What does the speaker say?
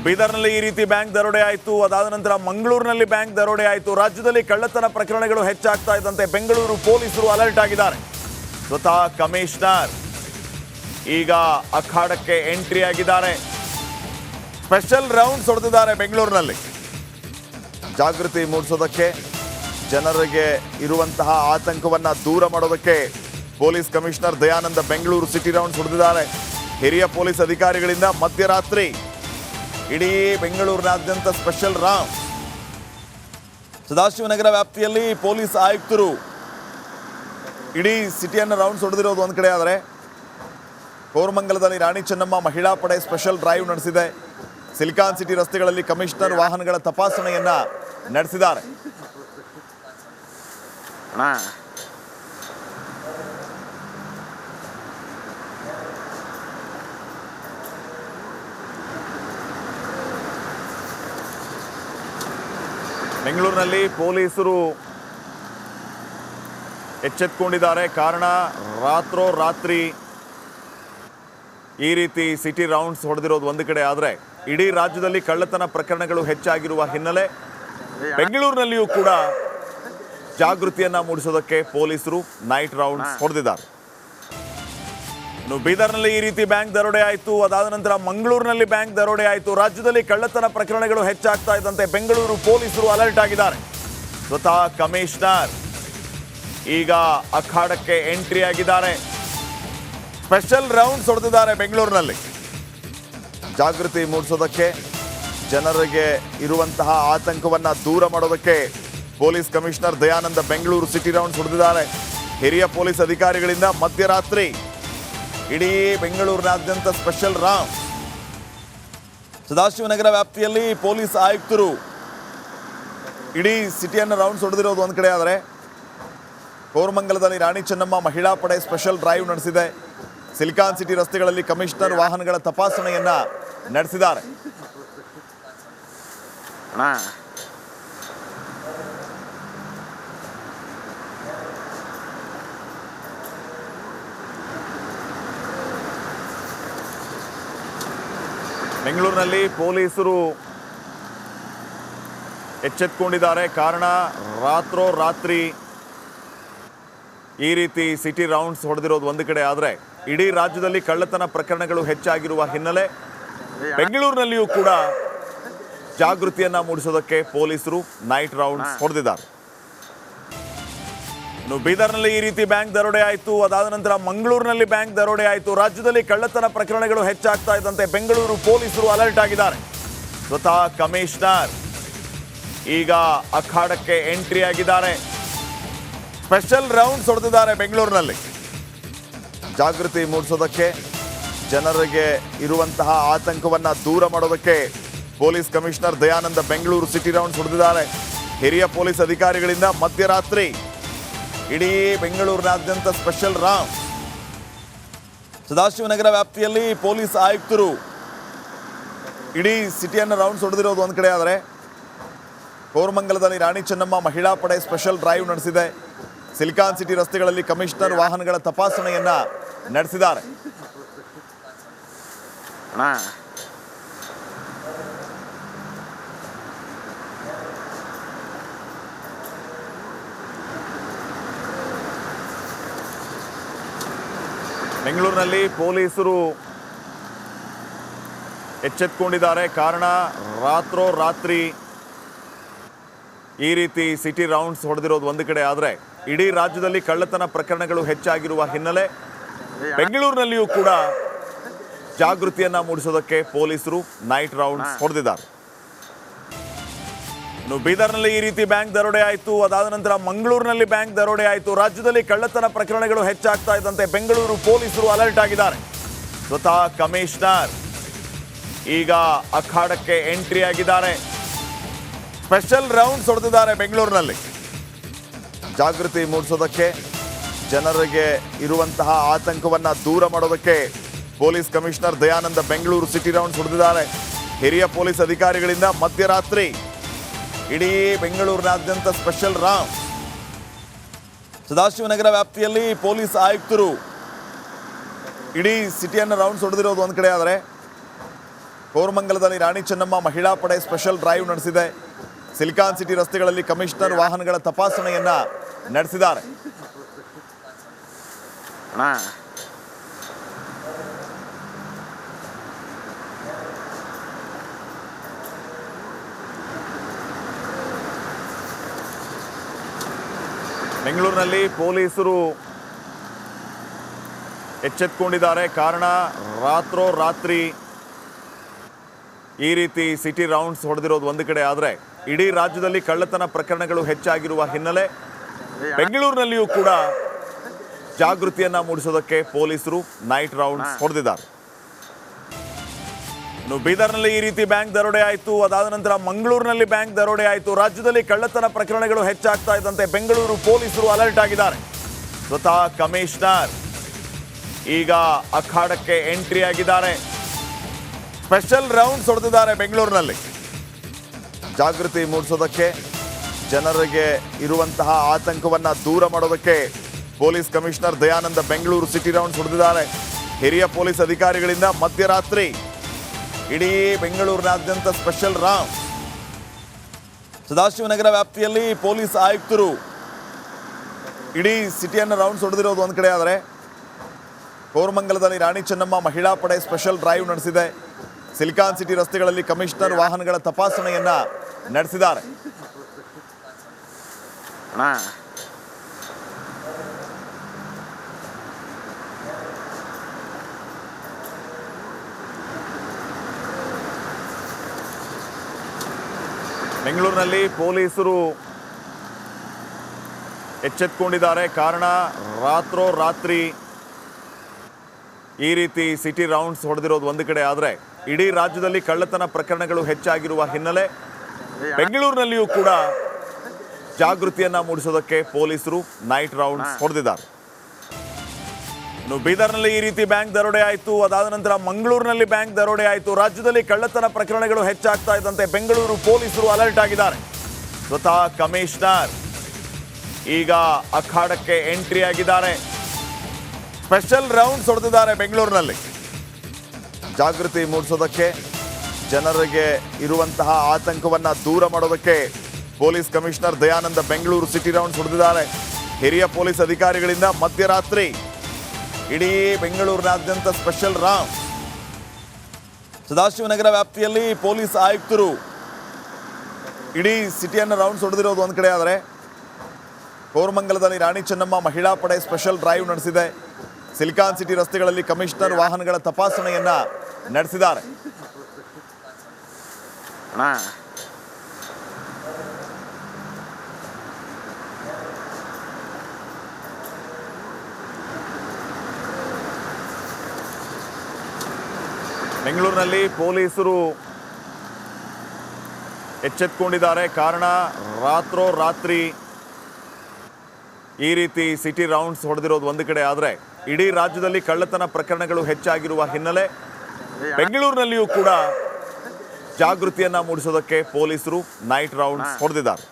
ಬೀದರ್ನಲ್ಲಿ ಈ ರೀತಿ ಬ್ಯಾಂಕ್ ದರೋಡೆ ಆಯಿತು. ಅದಾದ ನಂತರ ಮಂಗಳೂರಿನಲ್ಲಿ ಬ್ಯಾಂಕ್ ದರೋಡೆ ಆಯಿತು. ರಾಜ್ಯದಲ್ಲಿ ಕಳ್ಳತನ ಪ್ರಕರಣಗಳು ಹೆಚ್ಚಾಗ್ತಾ ಇದ್ದಂತೆ ಬೆಂಗಳೂರು ಪೊಲೀಸರು ಅಲರ್ಟ್ ಆಗಿದ್ದಾರೆ. ಸ್ವತಃ ಕಮಿಷನರ್ ಈಗ ಅಖಾಡಕ್ಕೆ ಎಂಟ್ರಿ ಆಗಿದ್ದಾರೆ. ಸ್ಪೆಷಲ್ ರೌಂಡ್ಸ್ ಹೊಡೆದಿದ್ದಾರೆ ಬೆಂಗಳೂರಿನಲ್ಲಿ. ಜಾಗೃತಿ ಮೂಡಿಸೋದಕ್ಕೆ, ಜನರಿಗೆ ಇರುವಂತಹ ಆತಂಕವನ್ನ ದೂರ ಮಾಡೋದಕ್ಕೆ police commissioner Dayananda Bengaluru city rounds ಹೊಡೆದಿದ್ದಾರೆ. ಹಿರಿಯ ಪೊಲೀಸ್ ಅಧಿಕಾರಿಗಳಿಂದ ಮಧ್ಯರಾತ್ರಿ ಇಡೀ ಬೆಂಗಳೂರಿನಾದ್ಯಂತ ಸ್ಪೆಷಲ್ ರೌಂಡ್. ಸದಾಶಿವನಗರ ವ್ಯಾಪ್ತಿಯಲ್ಲಿ ಪೊಲೀಸ್ ಆಯುಕ್ತರು ಇಡೀ ಸಿಟಿಯನ್ನು ರೌಂಡ್ಸ್ ಹೊಡೆದಿರೋದು ಒಂದು ಕಡೆ ಆದರೆ, ಕೋರಮಂಗಲದಲ್ಲಿ ರಾಣಿ ಚೆನ್ನಮ್ಮ ಮಹಿಳಾ ಪಡೆ ಸ್ಪೆಷಲ್ ಡ್ರೈವ್ ನಡೆಸಿದೆ. ಸಿಲಿಕಾನ್ ಸಿಟಿ ರಸ್ತೆಗಳಲ್ಲಿ ಕಮಿಷನರ್ ವಾಹನಗಳ ತಪಾಸಣೆಯನ್ನ ನಡೆಸಿದ್ದಾರೆ. ಬೆಂಗಳೂರಿನಲ್ಲಿ ಪೊಲೀಸರು ಎಚ್ಚೆತ್ತುಕೊಂಡಿದ್ದಾರೆ. ಕಾರಣ ರಾತ್ರೋರಾತ್ರಿ ಈ ರೀತಿ ಸಿಟಿ ರೌಂಡ್ಸ್ ಹೊಡೆದಿರೋದು ಒಂದು ಕಡೆ ಆದರೆ, ಇಡೀ ರಾಜ್ಯದಲ್ಲಿ ಕಳ್ಳತನ ಪ್ರಕರಣಗಳು ಹೆಚ್ಚಾಗಿರುವ ಹಿನ್ನೆಲೆ ಬೆಂಗಳೂರಿನಲ್ಲಿಯೂ ಕೂಡ ಜಾಗೃತಿಯನ್ನ ಮೂಡಿಸೋದಕ್ಕೆ ಪೊಲೀಸರು ನೈಟ್ ರೌಂಡ್ಸ್ ಹೊಡೆದಿದ್ದಾರೆ. ಬೀದರ್ನಲ್ಲಿ ಈ ರೀತಿ ಬ್ಯಾಂಕ್ ದರೋಡೆ ಆಯಿತು. ಅದಾದ ನಂತರ ಮಂಗಳೂರಿನಲ್ಲಿ ಬ್ಯಾಂಕ್ ದರೋಡೆ ಆಯಿತು. ರಾಜ್ಯದಲ್ಲಿ ಕಳ್ಳತನ ಪ್ರಕರಣಗಳು ಹೆಚ್ಚಾಗ್ತಾ ಇದ್ದಂತೆ ಬೆಂಗಳೂರು ಪೊಲೀಸರು ಅಲರ್ಟ್ ಆಗಿದ್ದಾರೆ. ಸ್ವತಃ ಕಮಿಷನರ್ ಈಗ ಅಖಾಡಕ್ಕೆ ಎಂಟ್ರಿ ಆಗಿದ್ದಾರೆ. ಸ್ಪೆಷಲ್ ರೌಂಡ್ಸ್ ಹೊಡೆದಿದ್ದಾರೆ ಬೆಂಗಳೂರಿನಲ್ಲಿ. ಜಾಗೃತಿ ಮೂಡಿಸೋದಕ್ಕೆ, ಜನರಿಗೆ ಇರುವಂತಹ ಆತಂಕವನ್ನ ದೂರ ಮಾಡೋದಕ್ಕೆ police commissioner Dayananda Bengaluru city rounds ಹೊಡೆದಿದ್ದಾರೆ. ಹಿರಿಯ ಪೊಲೀಸ್ ಅಧಿಕಾರಿಗಳಿಂದ ಮಧ್ಯರಾತ್ರಿ ಇಡೀ ಬೆಂಗಳೂರಿನಾದ್ಯಂತ ಸ್ಪೆಷಲ್ ರೌಂಡ್. ಸದಾಶಿವನಗರ ವ್ಯಾಪ್ತಿಯಲ್ಲಿ ಪೊಲೀಸ್ ಆಯುಕ್ತರು ಇಡೀ ಸಿಟಿಯನ್ನು ರೌಂಡ್ಸ್ ಹೊಡೆದಿರೋದು ಒಂದು ಕಡೆ ಆದರೆ, ಕೋರಮಂಗಲದಲ್ಲಿ ರಾಣಿ ಚೆನ್ನಮ್ಮ ಮಹಿಳಾ ಪಡೆ ಸ್ಪೆಷಲ್ ಡ್ರೈವ್ ನಡೆಸಿದೆ. ಸಿಲಿಕಾನ್ ಸಿಟಿ ರಸ್ತೆಗಳಲ್ಲಿ ಕಮಿಷನರ್ ವಾಹನಗಳ ತಪಾಸಣೆಯನ್ನ ನಡೆಸಿದ್ದಾರೆ. ಬೆಂಗಳೂರಿನಲ್ಲಿ ಪೊಲೀಸರು ಎಚ್ಚೆತ್ತುಕೊಂಡಿದ್ದಾರೆ. ಕಾರಣ ರಾತ್ರೋರಾತ್ರಿ ಈ ರೀತಿ ಸಿಟಿ ರೌಂಡ್ಸ್ ಹೊಡೆದಿರೋದು ಒಂದು ಕಡೆ ಆದರೆ, ಇಡೀ ರಾಜ್ಯದಲ್ಲಿ ಕಳ್ಳತನ ಪ್ರಕರಣಗಳು ಹೆಚ್ಚಾಗಿರುವ ಹಿನ್ನೆಲೆ ಬೆಂಗಳೂರಿನಲ್ಲಿಯೂ ಕೂಡ ಜಾಗೃತಿಯನ್ನ ಮೂಡಿಸೋದಕ್ಕೆ ಪೊಲೀಸರು ನೈಟ್ ರೌಂಡ್ಸ್ ಹೊಡೆದಿದ್ದಾರೆ. ಬೀದರ್ನಲ್ಲಿ ಈ ರೀತಿ ಬ್ಯಾಂಕ್ ದರೋಡೆ ಆಯಿತು. ಅದಾದ ನಂತರ ಮಂಗಳೂರಿನಲ್ಲಿ ಬ್ಯಾಂಕ್ ದರೋಡೆ ಆಯಿತು. ರಾಜ್ಯದಲ್ಲಿ ಕಳ್ಳತನ ಪ್ರಕರಣಗಳು ಹೆಚ್ಚಾಗ್ತಾ ಇದ್ದಂತೆ ಬೆಂಗಳೂರು ಪೊಲೀಸರು ಅಲರ್ಟ್ ಆಗಿದ್ದಾರೆ. ಸ್ವತಃ ಕಮಿಷನರ್ ಈಗ ಅಖಾಡಕ್ಕೆ ಎಂಟ್ರಿ ಆಗಿದ್ದಾರೆ. ಸ್ಪೆಷಲ್ ರೌಂಡ್ಸ್ ಹೊಡೆದಿದ್ದಾರೆ ಬೆಂಗಳೂರಿನಲ್ಲಿ. ಜಾಗೃತಿ ಮೂಡಿಸೋದಕ್ಕೆ, ಜನರಿಗೆ ಇರುವಂತಹ ಆತಂಕವನ್ನ ದೂರ ಮಾಡೋದಕ್ಕೆ police commissioner Dayananda Bengaluru city rounds ಹೊಡೆದಿದ್ದಾರೆ. ಹಿರಿಯ ಪೊಲೀಸ್ ಅಧಿಕಾರಿಗಳಿಂದ ಮಧ್ಯರಾತ್ರಿ ಇಡೀ ಬೆಂಗಳೂರಿನಾದ್ಯಂತ ಸ್ಪೆಷಲ್ ರೌಂಡ್. ಸದಾಶಿವನಗರ ವ್ಯಾಪ್ತಿಯಲ್ಲಿ ಪೊಲೀಸ್ ಆಯುಕ್ತರು ಇಡೀ ಸಿಟಿಯನ್ನು ರೌಂಡ್ಸ್ ಹೊಡೆದಿರೋದು ಒಂದು ಕಡೆ ಆದರೆ, ಕೋರಮಂಗಲದಲ್ಲಿ ರಾಣಿ ಚೆನ್ನಮ್ಮ ಮಹಿಳಾ ಪಡೆ ಸ್ಪೆಷಲ್ ಡ್ರೈವ್ ನಡೆಸಿದೆ. ಸಿಲಿಕಾನ್ ಸಿಟಿ ರಸ್ತೆಗಳಲ್ಲಿ ಕಮಿಷನರ್ ವಾಹನಗಳ ತಪಾಸಣೆಯನ್ನ ನಡೆಸಿದ್ದಾರೆ. ಬೆಂಗಳೂರಿನಲ್ಲಿ ಪೊಲೀಸರು ಎಚ್ಚೆತ್ತುಕೊಂಡಿದ್ದಾರೆ. ಕಾರಣ ರಾತ್ರೋರಾತ್ರಿ ಈ ರೀತಿ ಸಿಟಿ ರೌಂಡ್ಸ್ ಹೊಡೆದಿರೋದು ಒಂದು ಕಡೆ ಆದರೆ, ಇಡೀ ರಾಜ್ಯದಲ್ಲಿ ಕಳ್ಳತನ ಪ್ರಕರಣಗಳು ಹೆಚ್ಚಾಗಿರುವ ಹಿನ್ನೆಲೆ ಬೆಂಗಳೂರಿನಲ್ಲಿಯೂ ಕೂಡ ಜಾಗೃತಿಯನ್ನ ಮೂಡಿಸೋದಕ್ಕೆ ಪೊಲೀಸರು ನೈಟ್ ರೌಂಡ್ಸ್ ಹೊಡೆದಿದ್ದಾರೆ. ಬೀದರ್ನಲ್ಲಿ ಈ ರೀತಿ ಬ್ಯಾಂಕ್ ದರೋಡೆ ಆಯಿತು. ಅದಾದ ನಂತರ ಮಂಗಳೂರಿನಲ್ಲಿ ಬ್ಯಾಂಕ್ ದರೋಡೆ ಆಯಿತು. ರಾಜ್ಯದಲ್ಲಿ ಕಳ್ಳತನ ಪ್ರಕರಣಗಳು ಹೆಚ್ಚಾಗ್ತಾ ಇದ್ದಂತೆ ಬೆಂಗಳೂರು ಪೊಲೀಸರು ಅಲರ್ಟ್ ಆಗಿದ್ದಾರೆ. ಸ್ವತಃ ಕಮಿಷನರ್ ಈಗ ಅಖಾಡಕ್ಕೆ ಎಂಟ್ರಿ ಆಗಿದ್ದಾರೆ. ಸ್ಪೆಷಲ್ ರೌಂಡ್ಸ್ ಹೊಡೆದಿದ್ದಾರೆ ಬೆಂಗಳೂರಿನಲ್ಲಿ. ಜಾಗೃತಿ ಮೂಡಿಸೋದಕ್ಕೆ, ಜನರಿಗೆ ಇರುವಂತಹ ಆತಂಕವನ್ನ ದೂರ ಮಾಡೋದಕ್ಕೆ police commissioner Dayananda Bengaluru city rounds ಹೊಡೆದಿದ್ದಾರೆ. ಹಿರಿಯ ಪೊಲೀಸ್ ಅಧಿಕಾರಿಗಳಿಂದ ಮಧ್ಯರಾತ್ರಿ ಇಡೀ ಬೆಂಗಳೂರಿನಾದ್ಯಂತ ಸ್ಪೆಷಲ್ ರೌಂಡ್. ಸದಾಶಿವನಗರ ವ್ಯಾಪ್ತಿಯಲ್ಲಿ ಪೊಲೀಸ್ ಆಯುಕ್ತರು ಇಡೀ ಸಿಟಿಯನ್ನು ರೌಂಡ್ಸ್ ಹೊಡೆದಿರೋದು ಒಂದು ಕಡೆ ಆದರೆ, ಕೋರಮಂಗಲದಲ್ಲಿ ರಾಣಿ ಚೆನ್ನಮ್ಮ ಮಹಿಳಾ ಪಡೆ ಸ್ಪೆಷಲ್ ಡ್ರೈವ್ ನಡೆಸಿದೆ. ಸಿಲಿಕಾನ್ ಸಿಟಿ ರಸ್ತೆಗಳಲ್ಲಿ ಕಮಿಷನರ್ ವಾಹನಗಳ ತಪಾಸಣೆಯನ್ನ ನಡೆಸಿದ್ದಾರೆ. ಬೆಂಗಳೂರಿನಲ್ಲಿ ಪೊಲೀಸರು ಎಚ್ಚೆತ್ತುಕೊಂಡಿದ್ದಾರೆ. ಕಾರಣ ರಾತ್ರೋರಾತ್ರಿ ಈ ರೀತಿ ಸಿಟಿ ರೌಂಡ್ಸ್ ಹೊಡೆದಿರೋದು ಒಂದು ಕಡೆ ಆದರೆ ಇಡೀ ರಾಜ್ಯದಲ್ಲಿ ಕಳ್ಳತನ ಪ್ರಕರಣಗಳು ಹೆಚ್ಚಾಗಿರುವ ಹಿನ್ನೆಲೆ ಬೆಂಗಳೂರಿನಲ್ಲಿಯೂ ಕೂಡ ಜಾಗೃತಿಯನ್ನ ಮೂಡಿಸೋದಕ್ಕೆ ಪೊಲೀಸರು ನೈಟ್ ರೌಂಡ್ಸ್ ಹೊಡೆದಿದ್ದಾರೆ. ಇನ್ನು ಬೀದರ್ನಲ್ಲಿ ಈ ರೀತಿ ಬ್ಯಾಂಕ್ ದರೋಡೆ ಆಯಿತು. ಅದಾದ ನಂತರ ಮಂಗಳೂರಿನಲ್ಲಿ ಬ್ಯಾಂಕ್ ದರೋಡೆ ಆಯಿತು. ರಾಜ್ಯದಲ್ಲಿ ಕಳ್ಳತನ ಪ್ರಕರಣಗಳು ಹೆಚ್ಚಾಗ್ತಾ ಇದ್ದಂತೆ ಬೆಂಗಳೂರು ಪೊಲೀಸರು ಅಲರ್ಟ್ ಆಗಿದ್ದಾರೆ. ಸ್ವತಃ ಕಮಿಷನರ್ ಈಗ ಅಖಾಡಕ್ಕೆ ಎಂಟ್ರಿ ಆಗಿದ್ದಾರೆ. ಸ್ಪೆಷಲ್ ರೌಂಡ್ಸ್ ಹೊಡೆದಿದ್ದಾರೆ ಬೆಂಗಳೂರಿನಲ್ಲಿ. ಜಾಗೃತಿ ಮೂಡಿಸೋದಕ್ಕೆ, ಜನರಿಗೆ ಇರುವಂತಹ ಆತಂಕವನ್ನ ದೂರ ಮಾಡೋದಕ್ಕೆ police commissioner Dayananda Bengaluru city rounds ಹೊಡೆದಿದ್ದಾರೆ. ಹಿರಿಯ ಪೊಲೀಸ್ ಅಧಿಕಾರಿಗಳಿಂದ ಮಧ್ಯರಾತ್ರಿ ಇಡೀ ಬೆಂಗಳೂರಿನಾದ್ಯಂತ ಸ್ಪೆಷಲ್ ರೌಂಡ್. ಸದಾಶಿವನಗರ ವ್ಯಾಪ್ತಿಯಲ್ಲಿ ಪೊಲೀಸ್ ಆಯುಕ್ತರು ಇಡೀ ಸಿಟಿಯನ್ನು ರೌಂಡ್ಸ್ ಹೊಡೆದಿರೋದು ಒಂದು ಕಡೆ ಆದರೆ ಕೋರಮಂಗಲದಲ್ಲಿ ರಾಣಿ ಚೆನ್ನಮ್ಮ ಮಹಿಳಾ ಪಡೆ ಸ್ಪೆಷಲ್ ಡ್ರೈವ್ ನಡೆಸಿದೆ. ಸಿಲಿಕಾನ್ ಸಿಟಿ ರಸ್ತೆಗಳಲ್ಲಿ ಕಮಿಷನರ್ ವಾಹನಗಳ ತಪಾಸಣೆಯನ್ನ ನಡೆಸಿದ್ದಾರೆ. ಬೆಂಗಳೂರಿನಲ್ಲಿ ಪೊಲೀಸರು ಎಚ್ಚೆತ್ತುಕೊಂಡಿದ್ದಾರೆ. ಕಾರಣ ರಾತ್ರೋರಾತ್ರಿ ಈ ರೀತಿ ಸಿಟಿ ರೌಂಡ್ಸ್ ಹೊಡೆದಿರೋದು ಒಂದು ಕಡೆ ಆದರೆ ಇಡೀ ರಾಜ್ಯದಲ್ಲಿ ಕಳ್ಳತನ ಪ್ರಕರಣಗಳು ಹೆಚ್ಚಾಗಿರುವ ಹಿನ್ನೆಲೆ ಬೆಂಗಳೂರಿನಲ್ಲಿಯೂ ಕೂಡ ಜಾಗೃತಿಯನ್ನ ಮೂಡಿಸೋದಕ್ಕೆ ಪೊಲೀಸರು ನೈಟ್ ರೌಂಡ್ಸ್ ಹೊಡೆದಿದ್ದಾರೆ. ಇನ್ನು ಬೀದರ್ನಲ್ಲಿ ಈ ರೀತಿ ಬ್ಯಾಂಕ್ ದರೋಡೆ ಆಯಿತು. ಅದಾದ ನಂತರ ಮಂಗಳೂರಿನಲ್ಲಿ ಬ್ಯಾಂಕ್ ದರೋಡೆ ಆಯಿತು. ರಾಜ್ಯದಲ್ಲಿ ಕಳ್ಳತನ ಪ್ರಕರಣಗಳು ಹೆಚ್ಚಾಗ್ತಾ ಇದ್ದಂತೆ ಬೆಂಗಳೂರು ಪೊಲೀಸರು ಅಲರ್ಟ್ ಆಗಿದ್ದಾರೆ. ಸ್ವತಃ ಕಮಿಷನರ್ ಈಗ ಅಖಾಡಕ್ಕೆ ಎಂಟ್ರಿ ಆಗಿದ್ದಾರೆ. ಸ್ಪೆಷಲ್ ರೌಂಡ್ಸ್ ಹೊಡೆದಿದ್ದಾರೆ ಬೆಂಗಳೂರಿನಲ್ಲಿ. ಜಾಗೃತಿ ಮೂಡಿಸೋದಕ್ಕೆ, ಜನರಿಗೆ ಇರುವಂತಹ ಆತಂಕವನ್ನ ದೂರ ಮಾಡೋದಕ್ಕೆ police commissioner Dayananda Bengaluru city rounds ಹೊಡೆದಿದ್ದಾರೆ. ಹಿರಿಯ ಪೊಲೀಸ್ ಅಧಿಕಾರಿಗಳಿಂದ ಮಧ್ಯರಾತ್ರಿ ಇಡೀ ಬೆಂಗಳೂರಿನಾದ್ಯಂತ ಸ್ಪೆಷಲ್ ರೌಂಡ್. ಸದಾಶಿವನಗರ ವ್ಯಾಪ್ತಿಯಲ್ಲಿ ಪೊಲೀಸ್ ಆಯುಕ್ತರು ಇಡೀ ಸಿಟಿಯನ್ನು ರೌಂಡ್ಸ್ ಹೊಡೆದಿರೋದು ಒಂದು ಕಡೆ ಆದರೆ ಕೋರಮಂಗಲದಲ್ಲಿ ರಾಣಿ ಚೆನ್ನಮ್ಮ ಮಹಿಳಾ ಪಡೆ ಸ್ಪೆಷಲ್ ಡ್ರೈವ್ ನಡೆಸಿದೆ. ಸಿಲಿಕಾನ್ ಸಿಟಿ ರಸ್ತೆಗಳಲ್ಲಿ ಕಮಿಷನರ್ ವಾಹನಗಳ ತಪಾಸಣೆಯನ್ನ ನಡೆಸಿದ್ದಾರೆ. ಬೆಂಗಳೂರಿನಲ್ಲಿ ಪೊಲೀಸರು ಎಚ್ಚೆತ್ತುಕೊಂಡಿದ್ದಾರೆ. ಕಾರಣ ರಾತ್ರೋರಾತ್ರಿ ಈ ರೀತಿ ಸಿಟಿ ರೌಂಡ್ಸ್ ಹೊಡೆದಿರೋದು ಒಂದು ಕಡೆ ಆದರೆ ಇಡೀ ರಾಜ್ಯದಲ್ಲಿ ಕಳ್ಳತನ ಪ್ರಕರಣಗಳು ಹೆಚ್ಚಾಗಿರುವ ಹಿನ್ನೆಲೆ ಬೆಂಗಳೂರಿನಲ್ಲಿಯೂ ಕೂಡ ಜಾಗೃತಿಯನ್ನ ಮೂಡಿಸೋದಕ್ಕೆ ಪೊಲೀಸರು ನೈಟ್ ರೌಂಡ್ಸ್ ಹೊಡೆದಿದ್ದಾರೆ.